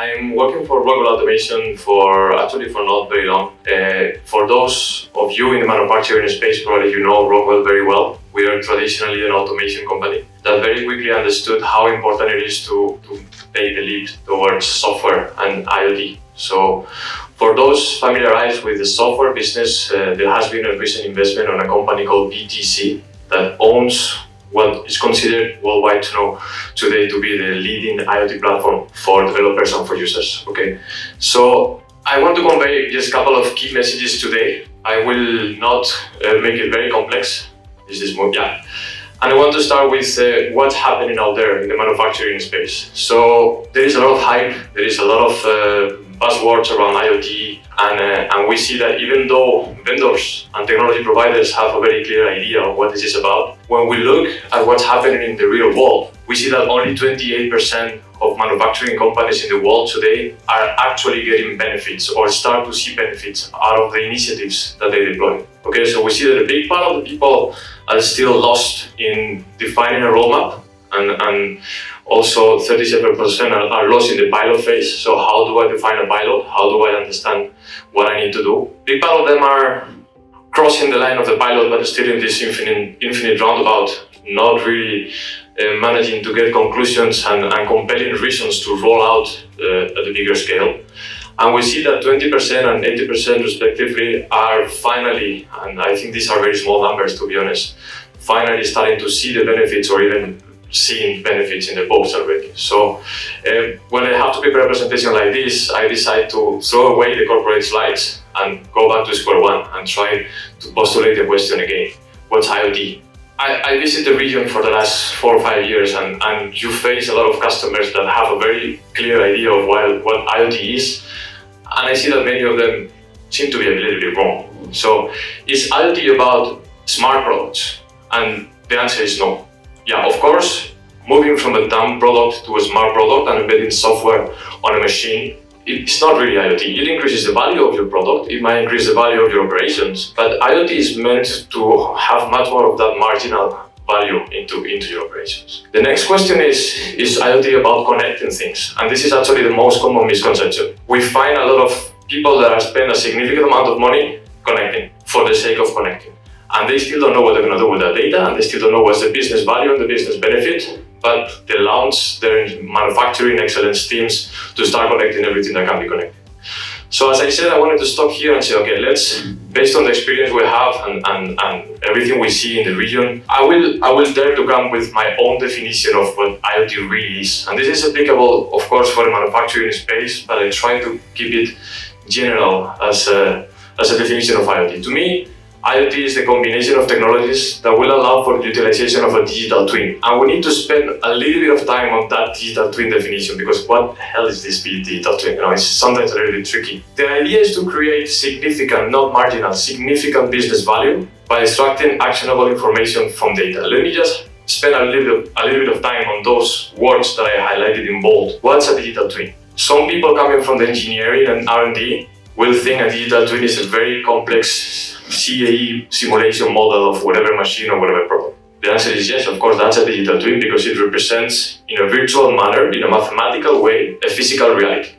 I'm working for Rockwell Automation for not very long. For those of you in the manufacturing space, probably you know Rockwell very well. We are traditionally an automation company that very quickly understood how important it is to take the leap towards software and IoT. So for those familiarized with the software business, there has been a recent investment on a company called TCC that owns what is considered worldwide today to be the leading IoT platform for developers and for users. Okay, so I want to convey just a couple of key messages today. I will not make it very complex. And I want to start with what's happening out there in the manufacturing space. So there is a lot of hype, there is a lot of buzzwords around IoT, and we see that even though vendors and technology providers have a very clear idea of what this is about, when we look at what's happening in the real world, we see that only 28% of manufacturing companies in the world today are actually getting benefits or start to see benefits out of the initiatives that they deploy. Okay, so we see that a big part of the people are still lost in defining a roadmap, and also 37% are lost in the pilot phase. So how do I define a pilot? How do I understand what I need to do? Big part of them are crossing the line of the pilot, but still in this infinite roundabout, not really managing to get conclusions and compelling reasons to roll out at a bigger scale. And we see that 20% and 80% respectively are finally, and I think these are very small numbers to be honest, finally starting to see the benefits or even seeing benefits in the post already. So when I have to prepare a presentation like this, I decide to throw away the corporate slides and go back to square one and try to postulate the question again. What's IoT? I visit the region for the last 4 or 5 years, and you face a lot of customers that have a very clear idea of what IoT is, and I see that many of them seem to be a little bit wrong. So is IoT about smart products? And the answer is no. Yeah, of course, moving from a dumb product to a smart product and embedding software on a machine, it's not really IoT. It increases the value of your product, it might increase the value of your operations, but IoT is meant to have much more of that marginal value into your operations. The next question is IoT about connecting things? And this is actually the most common misconception. We find a lot of people that have spent a significant amount of money connecting for the sake of connecting. And they still don't know what they're going to do with that data, and they still don't know what's the business value and the business benefit, but they launch their manufacturing excellence teams to start connecting everything that can be connected. So as I said, I wanted to stop here and say, okay, let's, based on the experience we have and everything we see in the region, I will dare to come with my own definition of what IoT really is. And this is applicable, of course, for the manufacturing space, but I try to keep it general as a definition of IoT. To me, IoT is the combination of technologies that will allow for the utilization of a digital twin. And we need to spend a little bit of time on that digital twin definition, because what the hell is this digital twin? It's sometimes a little bit tricky. The idea is to create significant, not marginal, significant business value by extracting actionable information from data. Let me just spend a little bit of time on those words that I highlighted in bold. What's a digital twin? Some people coming from the engineering and R&D will think a digital twin is a very complex CAE simulation model of whatever machine or whatever product. The answer is yes, of course, that's a digital twin because it represents, in a virtual manner, in a mathematical way, a physical reality.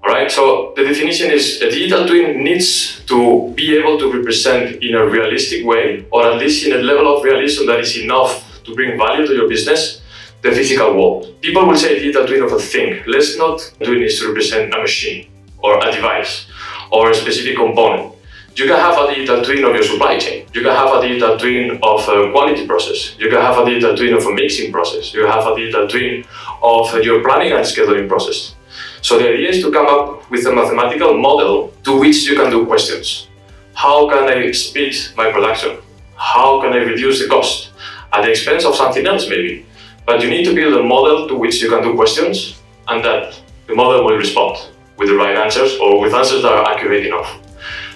Alright, so the definition is a digital twin needs to be able to represent in a realistic way, or at least in a level of realism that is enough to bring value to your business, the physical world. People will say digital twin of a thing. Let's not do it to represent a machine, or a device, or a specific component. You can have a digital twin of your supply chain. You can have a digital twin of a quality process. You can have a digital twin of a mixing process. You have a digital twin of your planning and scheduling process. So the idea is to come up with a mathematical model to which you can do questions. How can I speed my production? How can I reduce the cost? At the expense of something else maybe. But you need to build a model to which you can do questions, and that the model will respond with the right answers or with answers that are accurate enough.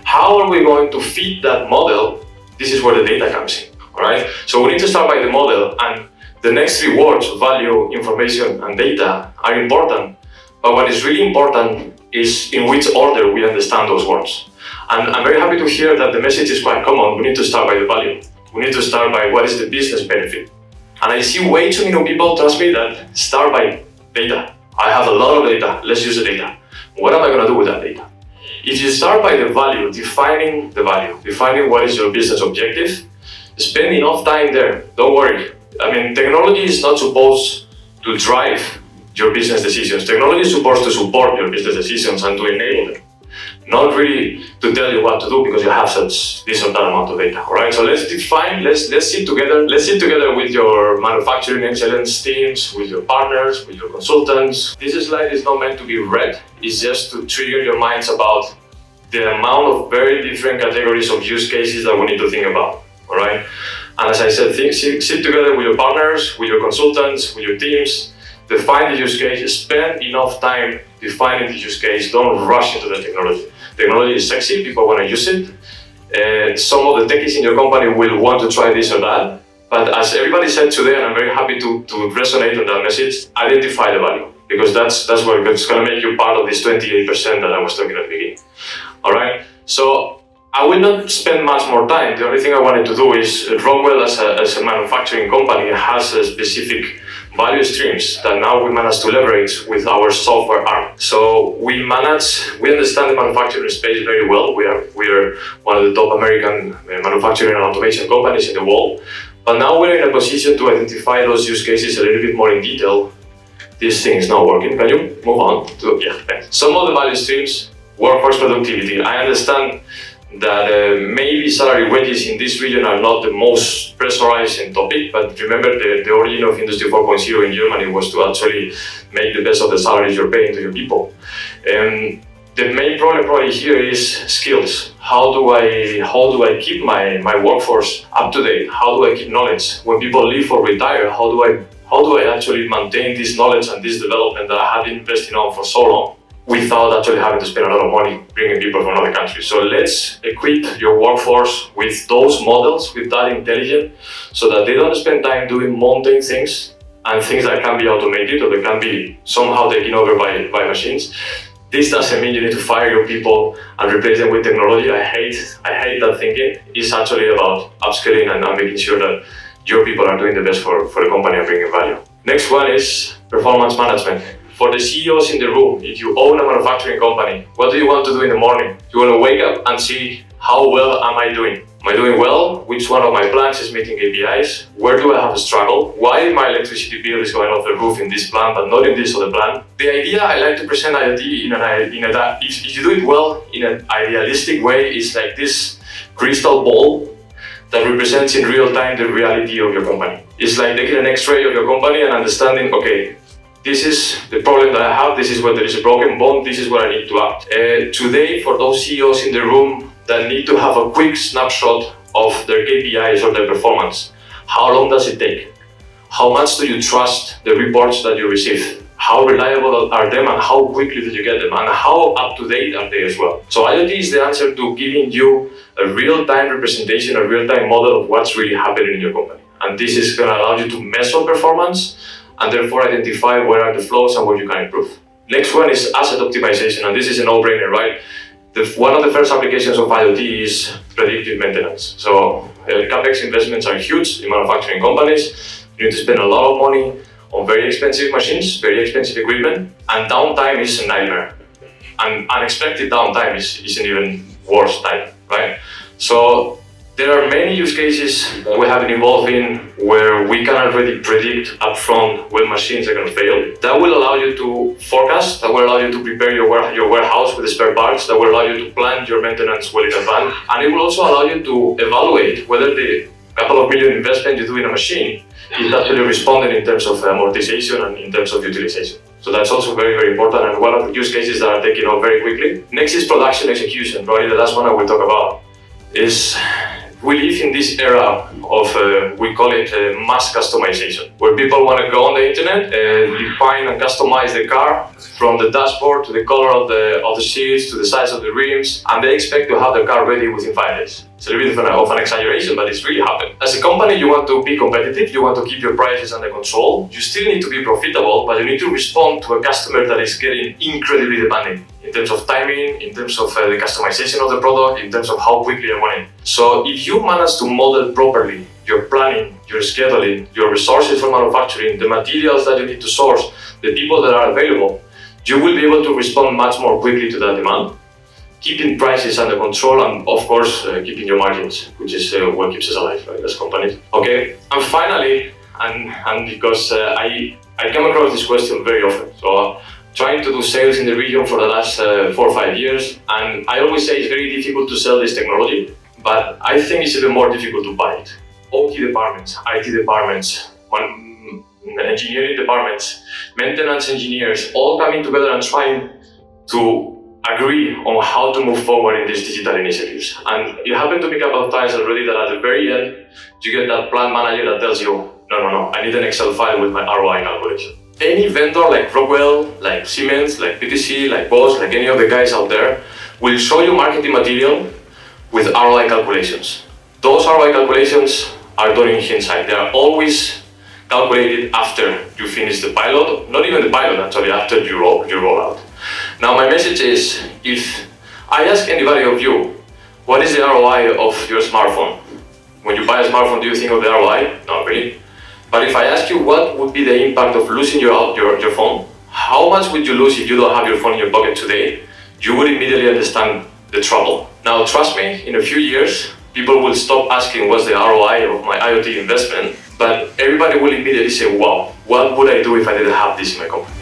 How are we going to feed that model? This is where the data comes in, all right? So we need to start by the model, and the next 3 words, value, information, and data, are important. But what is really important is in which order we understand those words. And I'm very happy to hear that the message is quite common. We need to start by the value. We need to start by what is the business benefit. And I see way too many people, trust me, that start by data. I have a lot of data, let's use the data. What am I going to do with that data? If you start by the value, defining what is your business objective, spend enough time there, don't worry. I mean, technology is not supposed to drive your business decisions. Technology is supposed to support your business decisions and to enable them. Not really to tell you what to do because you have this or that amount of data, all right? So let's define, let's sit together with your manufacturing excellence teams, with your partners, with your consultants. This slide is not meant to be read, it's just to trigger your minds about the amount of very different categories of use cases that we need to think about, all right? And as I said, sit together with your partners, with your consultants, with your teams, define the use case, spend enough time defining the use case, don't rush into the technology. Technology is sexy, people want to use it. Some of the techies in your company will want to try this or that. But as everybody said today, and I'm very happy to resonate on that message, identify the value. Because that's what it's going to make you part of this 28% that I was talking at the beginning. All right? So I will not spend much more time. The only thing I wanted to do is Rockwell as a manufacturing company has a specific value streams that now we manage to leverage with our software arm. So we understand the manufacturing space very well. We are one of the top American manufacturing and automation companies in the world. But now we're in a position to identify those use cases a little bit more in detail. This thing is not working. Can you move on? Thanks. Some of the value streams, workforce productivity. I understand that maybe salary wages in this region are not the most pressurizing topic, but remember the origin of Industry 4.0 in Germany was to actually make the best of the salaries you're paying to your people. And the main problem probably here is skills. How do I keep my workforce up to date? How do I keep knowledge? When people leave or retire, how do I actually maintain this knowledge and this development that I have been investing on for so long, without actually having to spend a lot of money bringing people from other countries? So let's equip your workforce with those models, with that intelligence, so that they don't spend time doing mundane things and things that can be automated or that can be somehow taken over by machines. This doesn't mean you need to fire your people and replace them with technology. I hate that thinking. It's actually about upskilling and making sure that your people are doing the best for the company and bringing value. Next one is performance management. For the CEOs in the room, if you own a manufacturing company, what do you want to do in the morning? You want to wake up and see, how well am I doing? Am I doing well? Which one of my plants is meeting KPIs? Where do I have a struggle? Why my electricity bill is going off the roof in this plant but not in this other plant? The idea I like to present IoT if you do it well in an idealistic way, is like this crystal ball that represents in real time the reality of your company. It's like taking an X-ray of your company and understanding, okay, this is the problem that I have, this is where there is a broken bone, this is where I need to act. Today, for those CEOs in the room that need to have a quick snapshot of their KPIs or their performance, how long does it take? How much do you trust the reports that you receive? How reliable are them and how quickly did you get them? And how up to date are they as well? So IoT is the answer to giving you a real-time representation, a real-time model of what's really happening in your company. And this is going to allow you to measure performance and therefore identify where are the flaws and where you can improve. Next one is asset optimization, and this is a no-brainer, right? One of the first applications of IoT is predictive maintenance. So CapEx investments are huge in manufacturing companies. You need to spend a lot of money on very expensive machines, very expensive equipment, and downtime is a nightmare. And unexpected downtime is an even worse type, right? So there are many use cases that we have been involved in where we can already predict upfront when machines are going to fail. That will allow you to forecast, that will allow you to prepare your warehouse with the spare parts, that will allow you to plan your maintenance well in advance, and it will also allow you to evaluate whether the couple of million investment you do in a machine is actually responding in terms of amortization and in terms of utilization. So that's also very, very important, and one of the use cases that are taking off very quickly. Next is production execution, probably the last one I will talk about, is we live in this era of, we call it mass customization, where people want to go on the internet and define and customize the car from the dashboard to the color of the seats to the size of the rims, and they expect to have the car ready within 5 days. It's a little bit of an exaggeration, but it's really happened. As a company, you want to be competitive, you want to keep your prices under control, you still need to be profitable, but you need to respond to a customer that is getting incredibly demanding in terms of timing, in terms of the customization of the product, in terms of how quickly you're running. So if you manage to model properly your planning, your scheduling, your resources for manufacturing, the materials that you need to source, the people that are available, you will be able to respond much more quickly to that demand, keeping prices under control and, of course, keeping your margins, which is what keeps us alive, right, as companies. Okay, and finally, and because I come across this question very often, so trying to do sales in the region for the last 4 or 5 years, and I always say it's very difficult to sell this technology, but I think it's even more difficult to buy it. OT departments, IT departments, engineering departments, maintenance engineers, all coming together and trying to agree on how to move forward in these digital initiatives. And it happened to me a couple of times already that at the very end, you get that plant manager that tells you, no, I need an Excel file with my ROI calculation. Any vendor like Rockwell, like Siemens, like PTC, like Bosch, like any of the guys out there, will show you marketing material with ROI calculations. Those ROI calculations are done in hindsight. They are always calculated after you finish the pilot, not even the pilot actually, after you roll out. Now my message is, if I ask anybody of you, what is the ROI of your smartphone? When you buy a smartphone, do you think of the ROI? Not really. But if I ask you what would be the impact of losing your phone, how much would you lose if you don't have your phone in your pocket today? You would immediately understand the trouble. Now trust me, in a few years, people will stop asking what's the ROI of my IoT investment, but everybody will immediately say, wow, what would I do if I didn't have this in my company?